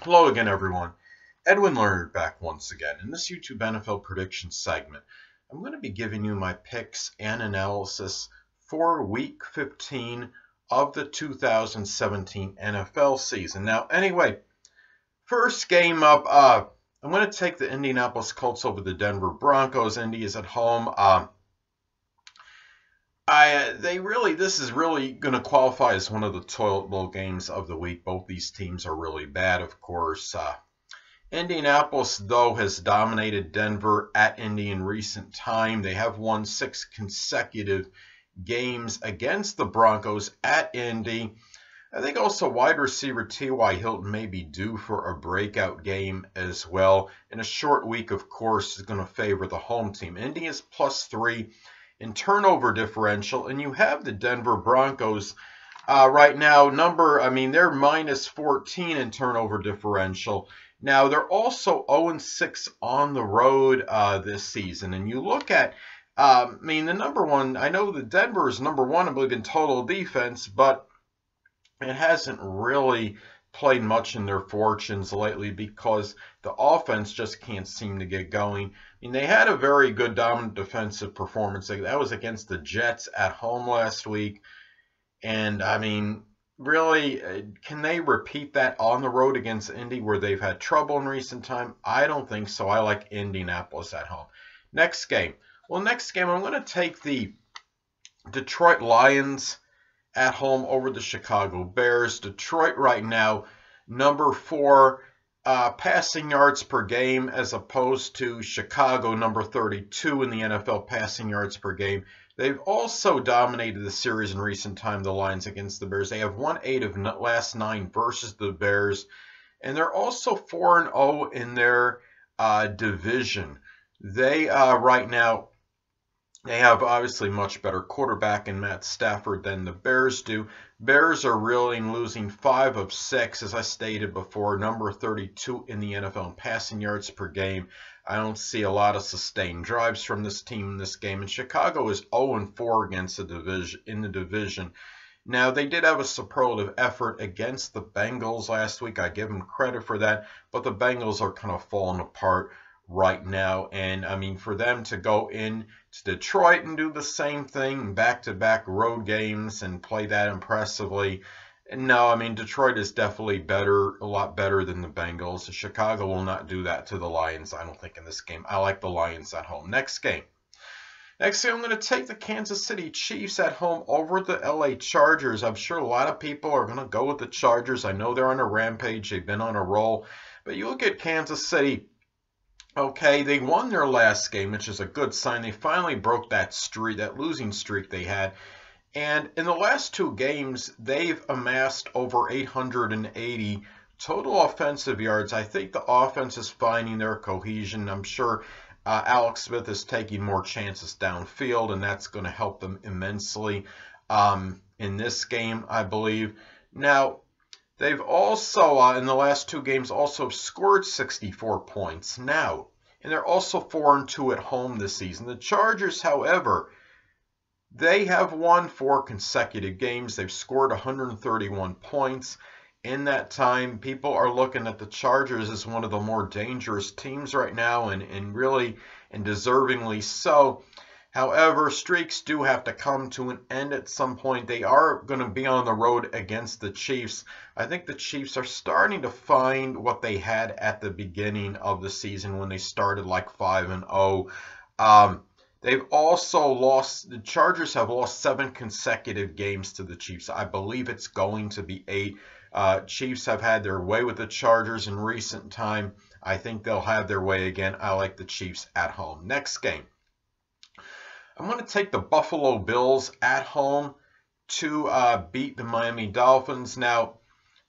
Hello again, everyone. Edwin Learnard back once again. In this YouTube NFL prediction segment, I'm going to be giving you my picks and analysis for Week 15 of the 2017 NFL season. Now, anyway, first game up, I'm going to take the Indianapolis Colts over the Denver Broncos. Indy is at home. This is really going to qualify as one of the toilet bowl games of the week. Both these teams are really bad, of course. Indianapolis, though, has dominated Denver at Indy in recent time. They have won 6 consecutive games against the Broncos at Indy. I think also wide receiver T.Y. Hilton may be due for a breakout game as well. In a short week, of course, is going to favor the home team. Indy is +3 in turnover differential, and you have the Denver Broncos right now. They're -14 in turnover differential. Now, they're also 0-6 on the road this season. And you look at, the number one, I know that Denver is number one, I believe, in total defense, but it hasn't really played much in their fortunes lately because the offense just can't seem to get going. They had a very good dominant defensive performance. That was against the Jets at home last week. And, really, can they repeat that on the road against Indy where they've had trouble in recent time? I don't think so. I like Indianapolis at home. Next game. Well, next game, I'm going to take the Detroit Lions at home over the Chicago Bears. Detroit right now, number 4 passing yards per game, as opposed to Chicago, number 32 in the NFL passing yards per game. They've also dominated the series in recent time, the Lions against the Bears. They have won 8 of the last 9 versus the Bears. And they're also 4-0 in their division. They, right now, they have obviously much better quarterback in Matt Stafford than the Bears do. Bears are really losing 5 of 6, as I stated before, number 32 in the NFL in passing yards per game. I don't see a lot of sustained drives from this team in this game. And Chicago is 0-4 against the division. Now, they did have a superlative effort against the Bengals last week. I give them credit for that. But the Bengals are kind of falling apart right now. And, for them to go in to Detroit and do the same thing, back-to-back road games, and play that impressively, no, Detroit is definitely a lot better than the Bengals. Chicago will not do that to the Lions, I don't think, in this game. I like the Lions at home. Next game, I'm going to take the Kansas City Chiefs at home over the LA Chargers. I'm sure a lot of people are going to go with the Chargers. I know they're on a rampage. They've been on a roll. But you look at Kansas City. Okay, they won their last game, which is a good sign. They finally broke that losing streak they had. And in the last 2 games, they've amassed over 880 total offensive yards. I think the offense is finding their cohesion. I'm sure Alex Smith is taking more chances downfield, and that's going to help them immensely in this game, I believe. Now, they've also, in the last 2 games, also scored 64 points now. And they're also 4-2 at home this season. The Chargers, however, they have won 4 consecutive games. They've scored 131 points. In that time, people are looking at the Chargers as one of the more dangerous teams right now, and deservingly so. However, streaks do have to come to an end at some point. They are going to be on the road against the Chiefs. I think the Chiefs are starting to find what they had at the beginning of the season when they started like 5-0. They've also lost, the Chargers have lost 7 consecutive games to the Chiefs. I believe it's going to be 8. Chiefs have had their way with the Chargers in recent time. I think they'll have their way again. I like the Chiefs at home. Next game, I'm going to take the Buffalo Bills at home to beat the Miami Dolphins. Now,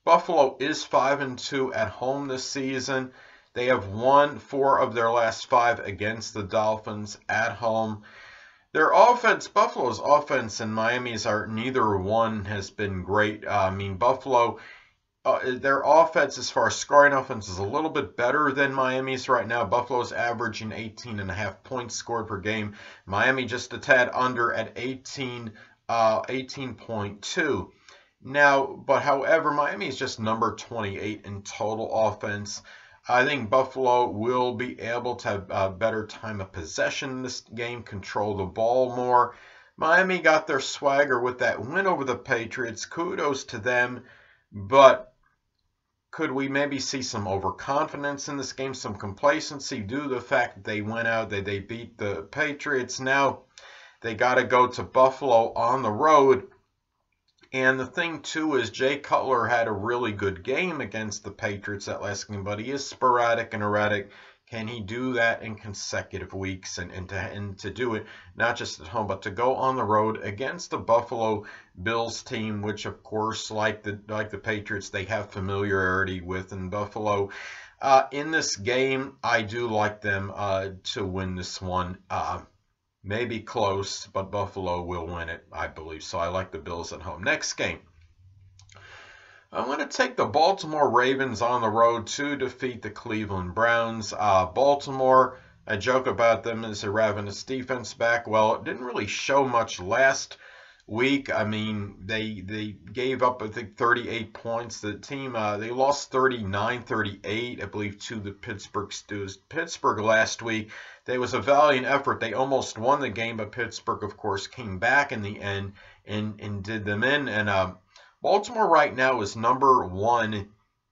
Buffalo is 5-2 at home this season. They have won 4 of their last 5 against the Dolphins at home. Their offense, Buffalo's offense and Miami's, neither one has been great. Buffalo, their offense, as far as scoring offense, is a little bit better than Miami's right now. Buffalo's averaging 18.5 points scored per game. Miami just a tad under at 18.2. Now, but however, Miami is just number 28 in total offense. I think Buffalo will be able to have a better time of possession in this game, control the ball more. Miami got their swagger with that win over the Patriots. Kudos to them. But could we maybe see some overconfidence in this game, some complacency due to the fact that they went out, they beat the Patriots? Now they got to go to Buffalo on the road. And the thing, too, is Jay Cutler had a really good game against the Patriots that last game, but he is sporadic and erratic. Can he do that in consecutive weeks and to do it not just at home, but to go on the road against the Buffalo Bills team, which, of course, like the Patriots, they have familiarity with in Buffalo. In this game, I do like them to win this one. Maybe close, but Buffalo will win it, I believe. So I like the Bills at home. Next game. I'm going to take the Baltimore Ravens on the road to defeat the Cleveland Browns. Baltimore, I joke about them as a ravenous defense back. Well, it didn't really show much last week. I mean, they gave up, I think, 38 points. The team, they lost 39-38, I believe, to the Pittsburgh Steelers. Pittsburgh last week, there was a valiant effort. They almost won the game, but Pittsburgh, of course, came back in the end and did them in. And Baltimore right now is number 1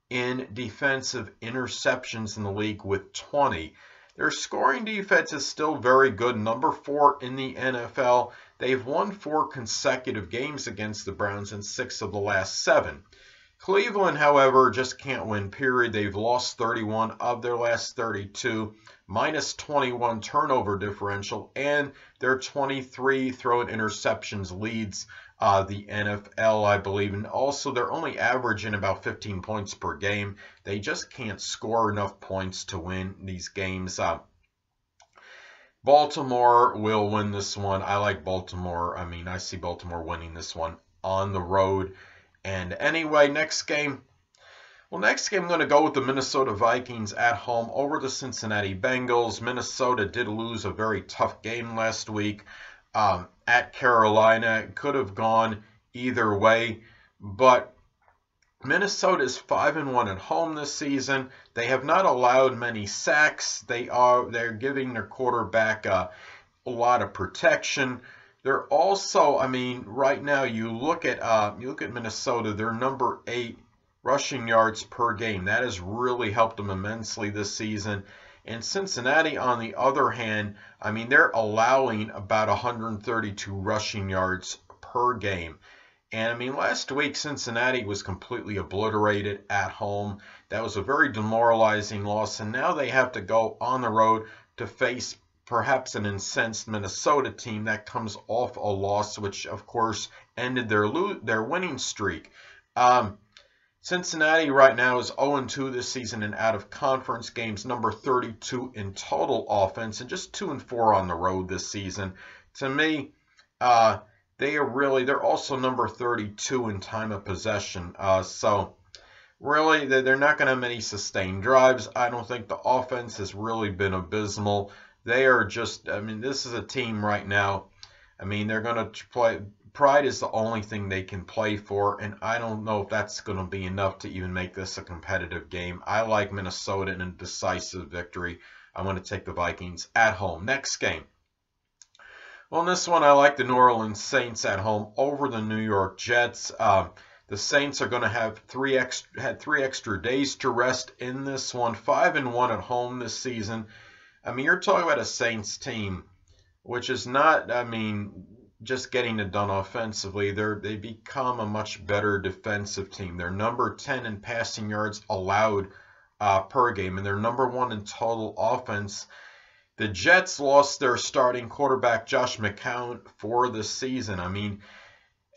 in defensive interceptions in the league with 20. Their scoring defense is still very good, number 4 in the NFL. They've won 4 consecutive games against the Browns in 6 of the last 7. Cleveland, however, just can't win, period. They've lost 31 of their last 32, minus 21 turnover differential, and their 23 throwing interceptions leads the NFL, I believe. And also, they're only averaging about 15 points per game. They just can't score enough points to win these games. Baltimore will win this one. I like Baltimore. I mean, I see Baltimore winning this one on the road. And anyway, next game. Well, next game, I'm going to go with the Minnesota Vikings at home over the Cincinnati Bengals. Minnesota did lose a very tough game last week at Carolina. It could have gone either way, but Minnesota is 5-1 at home this season. They have not allowed many sacks. They're giving their quarterback a lot of protection. They're also, I mean, right now you look at Minnesota. They're number 8 rushing yards per game. That has really helped them immensely this season. And Cincinnati, on the other hand, I mean, they're allowing about 132 rushing yards per game. And, I mean, last week, Cincinnati was completely obliterated at home. That was a very demoralizing loss. And now they have to go on the road to face perhaps an incensed Minnesota team that comes off a loss, which, of course, ended their winning streak. Cincinnati right now is 0-2 this season in out-of-conference games, number 32 in total offense, and just 2-4 on the road this season. To me, they're also number 32 in time of possession. So really, they're not going to have many sustained drives. I don't think the offense has really been abysmal. They are just, I mean, this is a team right now. I mean, they're going to play. Pride is the only thing they can play for, and I don't know if that's going to be enough to even make this a competitive game. I like Minnesota in a decisive victory. I want to take the Vikings at home. Next game. Well, in this one, I like the New Orleans Saints at home over the New York Jets. The Saints are going to have three extra days to rest in this one. 5-1 at home this season. I mean, you're talking about a Saints team, which is not, I mean, just getting it done offensively. They become a much better defensive team. They're number 10 in passing yards allowed per game, and they're number 1 in total offense. The Jets lost their starting quarterback, Josh McCown, for the season. I mean,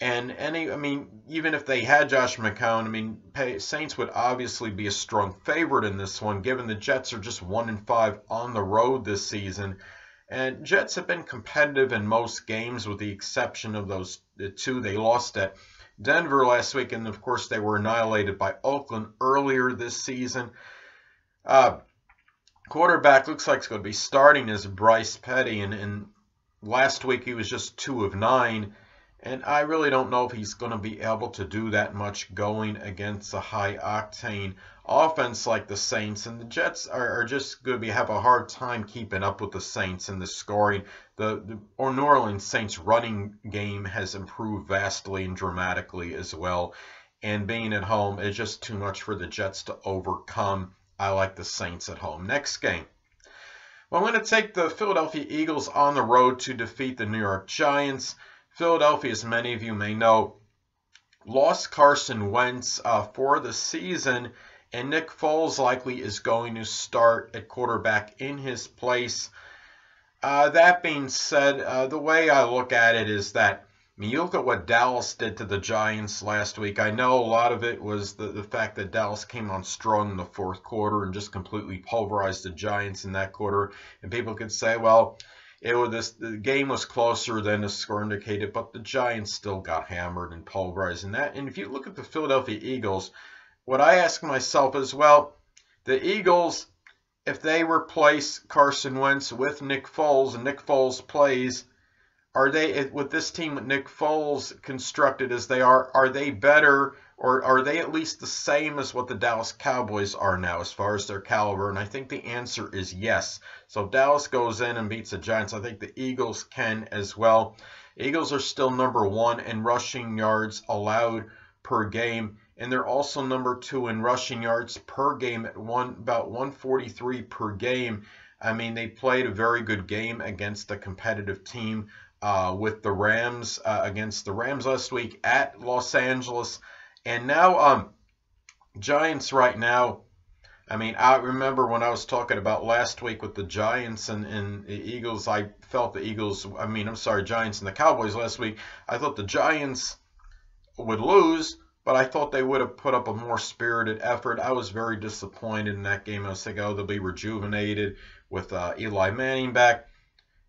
even if they had Josh McCown, I mean, Saints would obviously be a strong favorite in this one, given the Jets are just 1-5 on the road this season. And Jets have been competitive in most games, with the exception of the 2 they lost at Denver last week, and of course they were annihilated by Oakland earlier this season. Quarterback looks like it's going to be starting as Bryce Petty, and last week he was just 2 of 9. And I really don't know if he's going to be able to do that much going against a high-octane offense like the Saints. And the Jets are just going to have a hard time keeping up with the Saints in the scoring. The New Orleans Saints running game has improved vastly and dramatically as well. And being at home is just too much for the Jets to overcome. I like the Saints at home. Next game. Well, I'm going to take the Philadelphia Eagles on the road to defeat the New York Giants. Philadelphia, as many of you may know, lost Carson Wentz for the season, and Nick Foles likely is going to start at quarterback in his place. That being said, the way I look at it is that, I mean, you look at what Dallas did to the Giants last week. I know a lot of it was the fact that Dallas came on strong in the fourth quarter and just completely pulverized the Giants in that quarter. And people could say, well, the game was closer than the score indicated, but the Giants still got hammered and pulverized in that. And if you look at the Philadelphia Eagles, what I ask myself is, well, the Eagles, if they replace Carson Wentz with Nick Foles and Nick Foles plays, are they, with this team with Nick Foles constructed as they are they better, or are they at least the same as what the Dallas Cowboys are now as far as their caliber? And I think the answer is yes. So if Dallas goes in and beats the Giants, I think the Eagles can as well. Eagles are still number 1 in rushing yards allowed per game, and they're also number 2 in rushing yards per game at about 143 per game. I mean, they played a very good game against a competitive team with the Rams, against the Rams last week at Los Angeles. And now, Giants right now, I mean, I remember when I was talking about last week with the Giants and the Eagles, I felt the Eagles, Giants and the Cowboys last week, I thought the Giants would lose, but I thought they would have put up a more spirited effort. I was very disappointed in that game. I was thinking, oh, they'll be rejuvenated with Eli Manning back.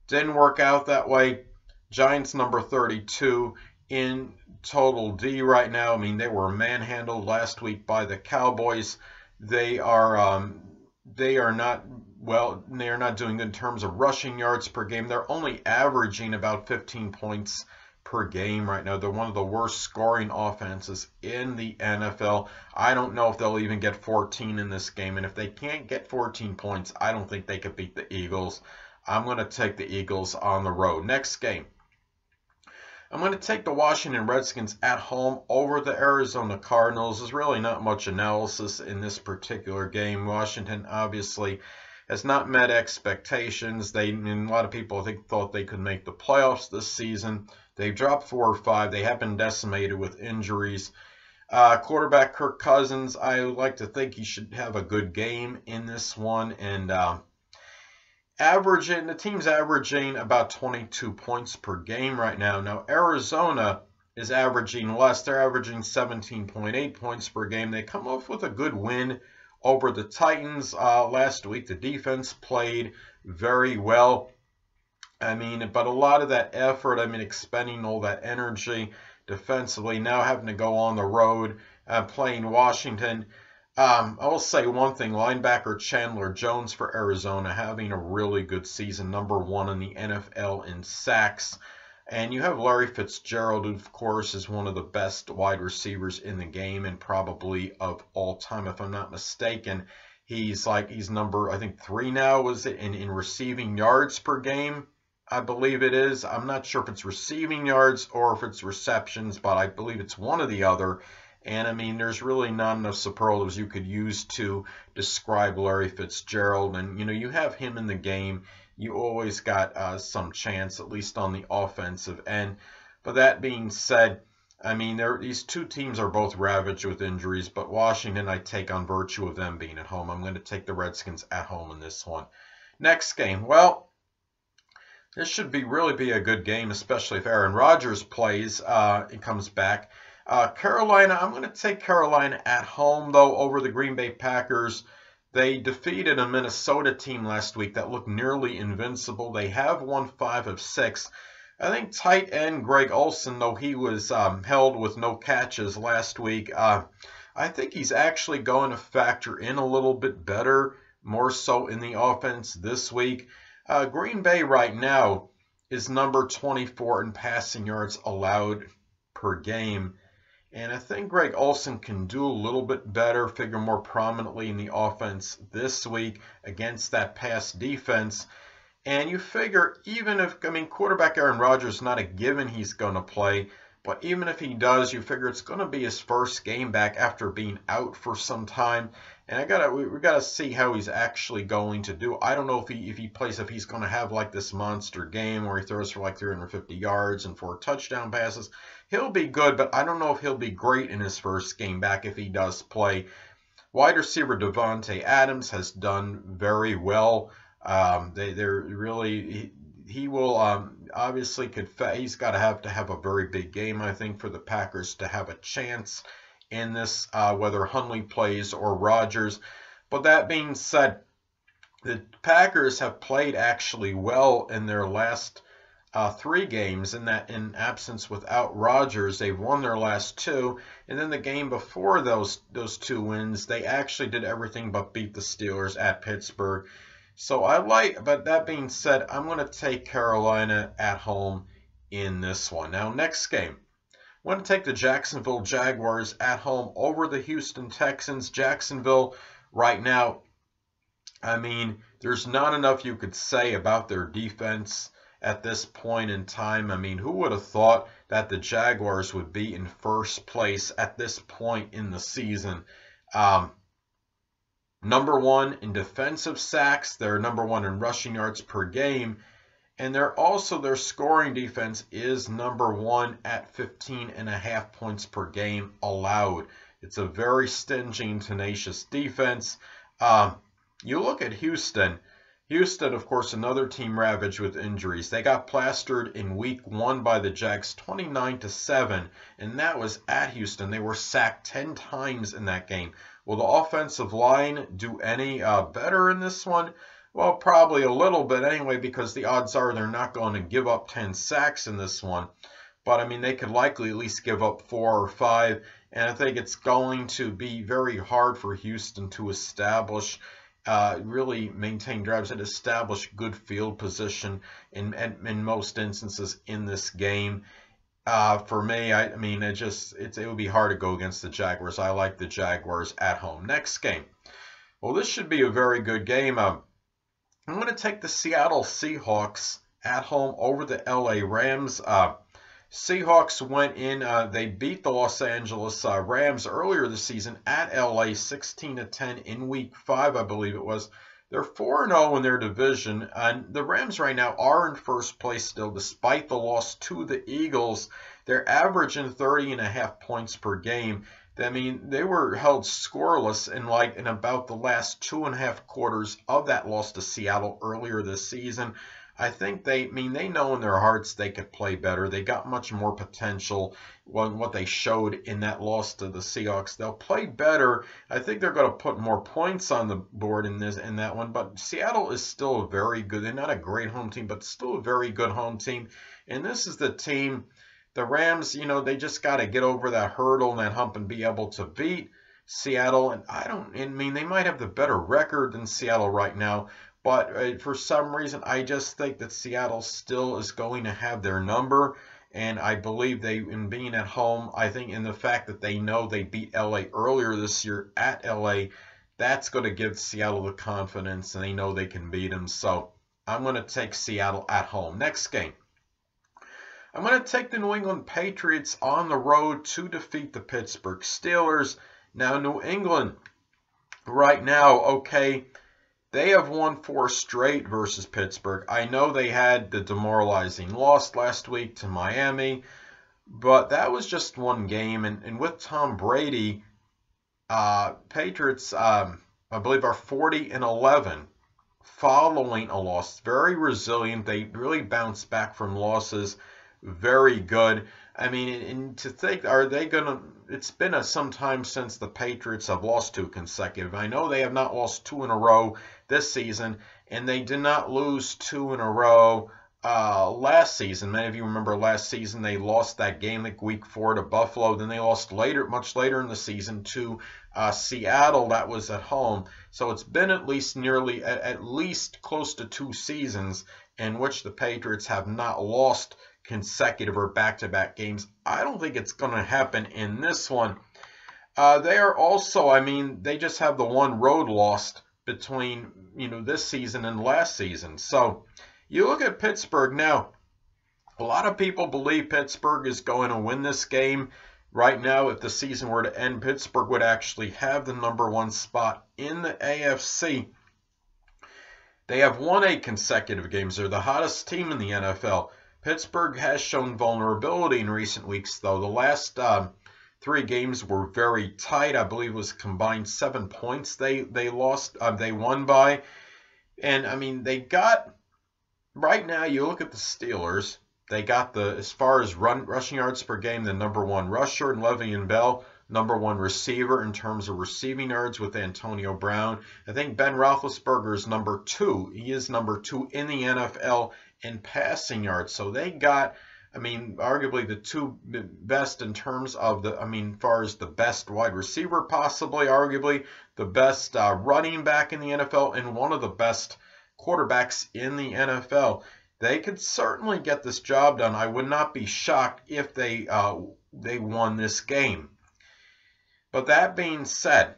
Didn't work out that way. Giants number 32 in total D right now. I mean, they were manhandled last week by the Cowboys. They are not doing good in terms of rushing yards per game. They're only averaging about 15 points per game right now. They're one of the worst scoring offenses in the NFL. I don't know if they'll even get 14 in this game. And if they can't get 14 points, I don't think they could beat the Eagles. I'm going to take the Eagles on the road. Next game. I'm going to take the Washington Redskins at home over the Arizona Cardinals. There's really not much analysis in this particular game. Washington obviously has not met expectations. A lot of people thought they could make the playoffs this season. They've dropped 4 or 5. They have been decimated with injuries. Quarterback Kirk Cousins, I like to think he should have a good game in this one. And the team's averaging about 22 points per game right now. Now, Arizona is averaging less. They're averaging 17.8 points per game. They come off with a good win over the Titans last week. The defense played very well. I mean, but a lot of that effort, expending all that energy defensively, now having to go on the road, playing Washington. I will say one thing, linebacker Chandler Jones for Arizona having a really good season, number 1 in the NFL in sacks. And you have Larry Fitzgerald, who of course is one of the best wide receivers in the game and probably of all time, if I'm not mistaken. He's number, I think 3 now, is it, in receiving yards per game, I believe it is. I'm not sure if it's receiving yards or if it's receptions, but I believe it's one or the other. And, I mean, there's really not enough superlatives you could use to describe Larry Fitzgerald. And, you have him in the game. You always got some chance, at least on the offensive end. But that being said, I mean, these two teams are both ravaged with injuries. But Washington, I take on virtue of them being at home. I'm going to take the Redskins at home in this one. Next game. Well, this should really be a good game, especially if Aaron Rodgers plays and comes back. Carolina, I'm going to take Carolina at home, though, over the Green Bay Packers. They defeated a Minnesota team last week that looked nearly invincible. They have won 5 of 6. I think tight end Greg Olsen, though he was held with no catches last week, I think he's actually going to factor in a little bit better, more so in the offense this week. Green Bay right now is number 24 in passing yards allowed per game. And I think Greg Olsen can do a little bit better, figure more prominently in the offense this week against that pass defense. And you figure even if, quarterback Aaron Rodgers, not a given he's going to play, but even if he does, you figure it's going to be his first game back after being out for some time. And we gotta see how he's actually going to do. I don't know if he's going to have like this monster game where he throws for like 350 yards and 4 touchdown passes. He'll be good, but I don't know if he'll be great in his first game back if he does play. Wide receiver Devontae Adams has done very well. He will obviously he's got to have a very big game, I think, for the Packers to have a chance in this, whether Hundley plays or Rodgers. But that being said, the Packers have played actually well in their last 3 games. In absence without Rodgers, they've won their last 2, and then the game before those 2 wins, they actually did everything but beat the Steelers at Pittsburgh. So but that being said, I'm going to take Carolina at home in this one. Now, next game, I'm going to take the Jacksonville Jaguars at home over the Houston Texans. Jacksonville right now, there's not enough you could say about their defense at this point in time. Who would have thought that the Jaguars would be in first place at this point in the season? Number 1 in defensive sacks. They're number 1 in rushing yards per game. And their scoring defense is number 1 at 15.5 points per game allowed. It's a very stingy and tenacious defense. You look at Houston. Houston, of course, another team ravaged with injuries. They got plastered in week 1 by the Jags 29-7, and that was at Houston. They were sacked 10 times in that game. Will the offensive line do any better in this one? Well, probably a little bit anyway, because the odds are they're not going to give up 10 sacks in this one. But, they could likely at least give up 4 or 5. And I think it's going to be very hard for Houston to establish, really maintain drives and establish good field position in most instances in this game. For me, it would be hard to go against the Jaguars. I like the Jaguars at home. Next game. Well, this should be a very good game. I'm going to take the Seattle Seahawks at home over the LA Rams. Seahawks went in, they beat the Los Angeles Rams earlier this season at LA 16-10 in week 5, I believe it was. They're 4-0 in their division, and the Rams right now are in first place still despite the loss to the Eagles. They're averaging 30.5 points per game. They were held scoreless in about the last 2.5 quarters of that loss to Seattle earlier this season. I think they know in their hearts they could play better. They got much more potential than what they showed in that loss to the Seahawks. They'll play better. I think they're going to put more points on the board in that one. But Seattle is still very good. They're not a great home team, but still a very good home team. And this is the team. The Rams, they just got to get over that hurdle and that hump and be able to beat Seattle. And they might have the better record than Seattle right now. But for some reason, I just think that Seattle still is going to have their number. And I believe in being at home, I think in the fact that they know they beat LA earlier this year at LA, that's going to give Seattle the confidence, and they know they can beat them. So I'm going to take Seattle at home. Next game. I'm going to take the New England Patriots on the road to defeat the Pittsburgh Steelers. Now, New England right now, okay, they have won 4 straight versus Pittsburgh. I know they had the demoralizing loss last week to Miami, but that was just one game. And with Tom Brady, Patriots, I believe, are 40-11 following a loss. Very resilient. They really bounced back from losses. Very good. And to think, are they going to... It's been some time since the Patriots have lost 2 consecutive. I know they have not lost 2 in a row this season, and they did not lose 2 in a row last season. Many of you remember last season they lost that game like week 4 to Buffalo. Then they lost much later in the season to Seattle. That was at home. So it's been at least close to 2 seasons. in which the Patriots have not lost consecutive or back-to-back games. I don't think it's going to happen in this one. They are also, I mean, they just have the one road loss between, this season and last season. So you look at Pittsburgh now. A lot of people believe Pittsburgh is going to win this game. Right now, if the season were to end, Pittsburgh would actually have the #1 spot in the AFC. They have won 8 consecutive games. They're the hottest team in the NFL. Pittsburgh has shown vulnerability in recent weeks, though. The last 3 games were very tight. I believe it was combined 7 points they won by. And, I mean, they got, right now, you look at the Steelers, they got as far as rushing yards per game, the #1 rusher in Le'Veon Bell, #1 receiver in terms of receiving yards with Antonio Brown. I think Ben Roethlisberger is #2. He is #2 in the NFL in passing yards. So they got, I mean, arguably the 2 best in terms of as far as the best wide receiver, possibly, arguably the best running back in the NFL, and one of the best quarterbacks in the NFL. They could certainly get this job done. I would not be shocked if they won this game. But that being said,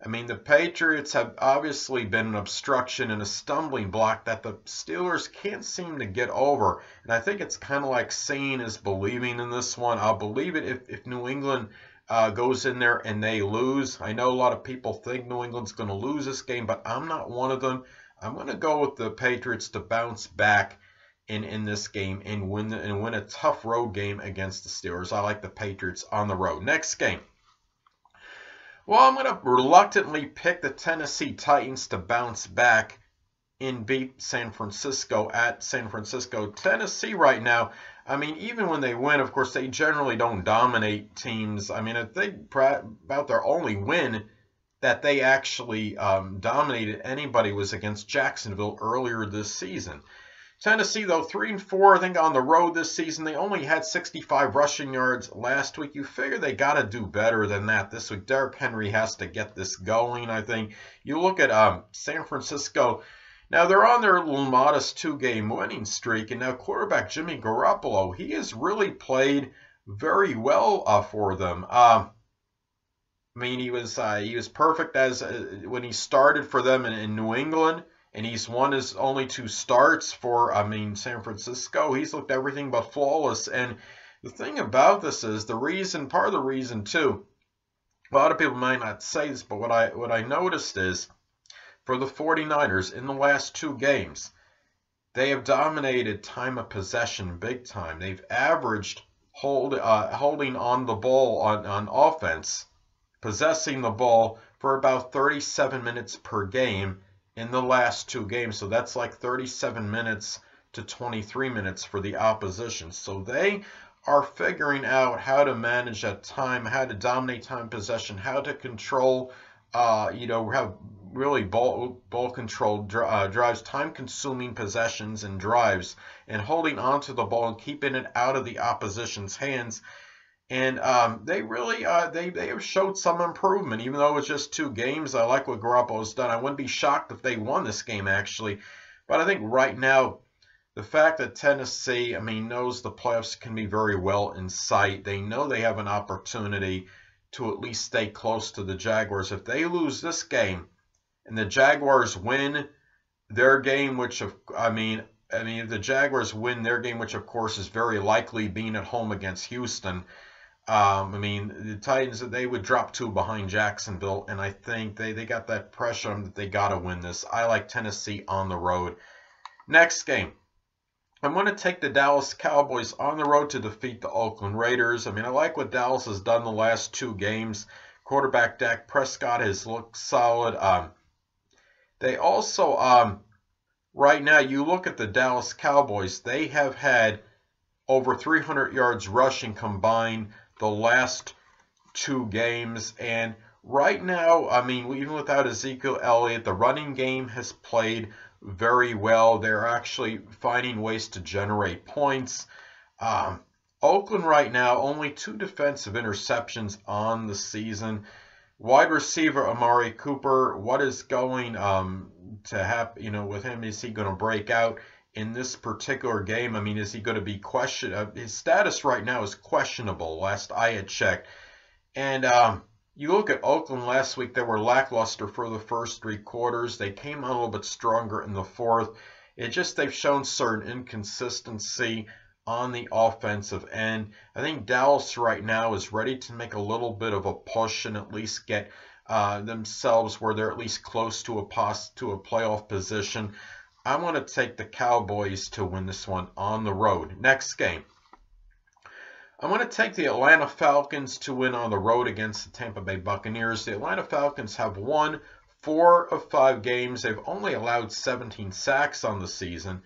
I mean, the Patriots have obviously been an obstruction and a stumbling block that the Steelers can't seem to get over. And I think it's kind of like seeing is believing in this one. I'll believe it if New England goes in there and they lose. I know a lot of people think New England's going to lose this game, but I'm not one of them. I'm going to go with the Patriots to bounce back in this game and win a tough road game against the Steelers. I like the Patriots on the road. Next game. Well, I'm going to reluctantly pick the Tennessee Titans to bounce back and beat San Francisco at San Francisco. Tennessee right now, I mean, even when they win, of course, they generally don't dominate teams. I mean, I think about their only win that they actually dominated anybody was against Jacksonville earlier this season. Tennessee, though, 3-4, I think, on the road this season. They only had 65 rushing yards last week. You figure they got to do better than that this week. Derrick Henry has to get this going, I think. You look at San Francisco. Now, they're on their little modest 2-game winning streak. And now quarterback Jimmy Garoppolo, he has really played very well for them. I mean, he was perfect as when he started for them in New England. And he's won his only 2 starts for, San Francisco. He's looked everything but flawless. And the thing about this is part of the reason too, a lot of people might not say this, but what I noticed is for the 49ers in the last 2 games, they have dominated time of possession big time. They've averaged holding on the ball on offense, possessing the ball for about 37 minutes per game in the last 2 games. So that's like 37 minutes to 23 minutes for the opposition. So they are figuring out how to manage that time, how to dominate time possession, how to control, have really ball control drives, time-consuming possessions and drives, and holding onto the ball and keeping it out of the opposition's hands. And they really they have showed some improvement, even though it's just 2 games. I like what Garoppolo's done. I wouldn't be shocked if they won this game, actually. But I think right now, the fact that Tennessee, knows the playoffs can be very well in sight. They know they have an opportunity to at least stay close to the Jaguars. If they lose this game and the Jaguars win their game, if the Jaguars win their game, which of course is very likely being at home against Houston, the Titans, they would drop 2 behind Jacksonville, and I think they got that pressure on them that they got to win this. I like Tennessee on the road. Next game. I'm going to take the Dallas Cowboys on the road to defeat the Oakland Raiders. I like what Dallas has done the last 2 games. Quarterback Dak Prescott has looked solid. They also, right now, you look at the Dallas Cowboys, they have had over 300 yards rushing combined the last 2 games. And right now, even without Ezekiel Elliott, the running game has played very well. They're actually finding ways to generate points. Oakland right now, only 2 defensive interceptions on the season. Wide receiver Amari Cooper, what is going to happen with him? Is he going to break out in this particular game. I mean, is he going to be questioned? His status right now is questionable, last I had checked. And you look at Oakland last week, they were lackluster for the first 3 quarters. They came on a little bit stronger in the fourth. They've shown certain inconsistency on the offensive end. I think Dallas right now is ready to make a little bit of a push and at least get themselves where they're at least close to a playoff position. I want to take the Cowboys to win this one on the road. Next game, I'm going to take the Atlanta Falcons to win on the road against the Tampa Bay Buccaneers. The Atlanta Falcons have won 4 of 5 games. They've only allowed 17 sacks on the season.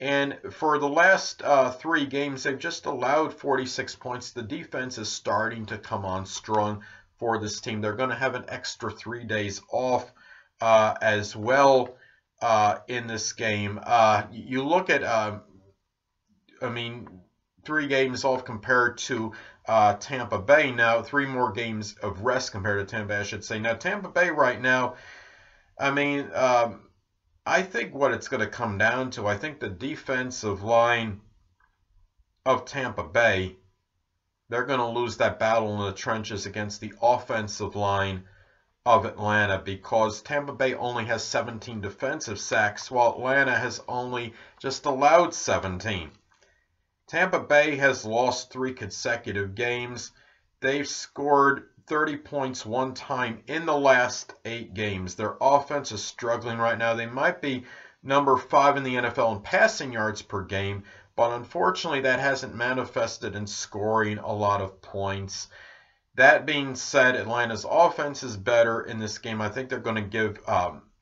And for the last 3 games, they've just allowed 46 points. The defense is starting to come on strong for this team. They're going to have an extra 3 days off as well in this game. You look at, 3 games off compared to Tampa Bay. Now, 3 more games of rest compared to Tampa Bay, I should say. Now, Tampa Bay right now, I think what it's going to come down to, I think the defensive line of Tampa Bay, they're going to lose that battle in the trenches against the offensive line of Atlanta, because Tampa Bay only has 17 defensive sacks, while Atlanta has only just allowed 17. Tampa Bay has lost 3 consecutive games. They've scored 30 points 1 time in the last 8 games. Their offense is struggling right now. They might be number 5 in the NFL in passing yards per game, but unfortunately that hasn't manifested in scoring a lot of points. That being said, Atlanta's offense is better in this game. I think they're going to give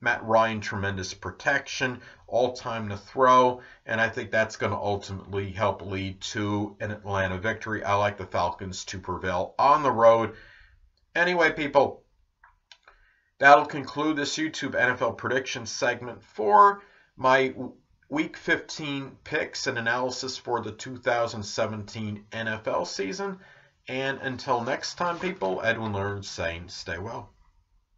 Matt Ryan tremendous protection, all time to throw, and I think that's going to ultimately help lead to an Atlanta victory. I like the Falcons to prevail on the road. Anyway, people, that'll conclude this YouTube NFL prediction segment for my Week 15 picks and analysis for the 2017 NFL season. And until next time, people, Edwin Learnard saying stay well.